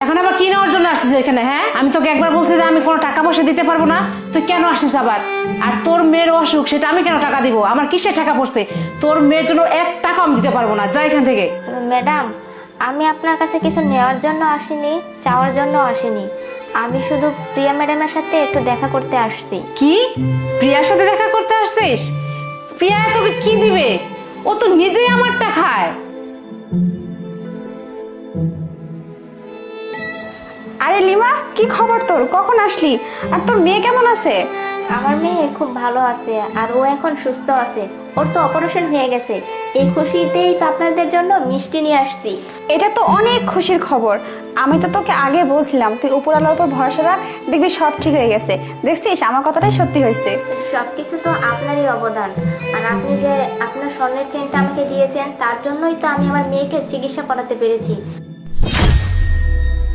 এখন আবার কি নেওয়ার জন্য আসছিস এখানে? হ্যাঁ, আমি তোকে একবার বলছি যে আমি কোনো টাকা পয়সা দিতে পারবো না, তুই কেন আসছিস আবার? আর তোর মেয়ের অসুখ, সেটা আমি কেন টাকা দিব? আমার কিসে টাকা পড়ছে? তোর মেয়ের জন্য 1 টাকা আমি দিতে পারবো না, যা এখান থেকে। ম্যাডাম, আমি আপনার কাছে কিছু নেওয়ার জন্য আসিনি, চাওয়ার জন্য আসিনি। আমি শুধু প্রিয়া ম্যাডামের সাথে একটু দেখা করতে আসছি। কি? প্রিয়ার সাথে দেখা করতে আসছিস? প্রিয়া তোকে কি দিবে? ও তো নিজেই আমারটা খায়। আরে লিমা, কি খবর তোর? কখন আসলি? আর তোর মেয়ে কেমন আছে? আমার মেয়ে খুব ভালো আছে, আর ও এখন সুস্থ আছে। ওর তো অপারেশন হয়ে গেছে। এই খুশিতেই তো আপনাদের জন্য মিষ্টি নিয়ে আসছি। এটা তো অনেক খুশির খবর। আমি তো তোকে আগে বলছিলাম তুই উপরওয়ালার উপর ভরসা রাখ, দেখবি সব ঠিক হয়ে গেছে। দেখছিস, আমার কথাটাই সত্যি হয়েছে। সবকিছু তো আপনারই অবদান। আর আপনি যে আপনার স্বর্ণের চেনটা আমাকে দিয়েছেন, তার জন্যই তো আমি আমার মেয়েকে চিকিৎসা করাতে পেরেছি।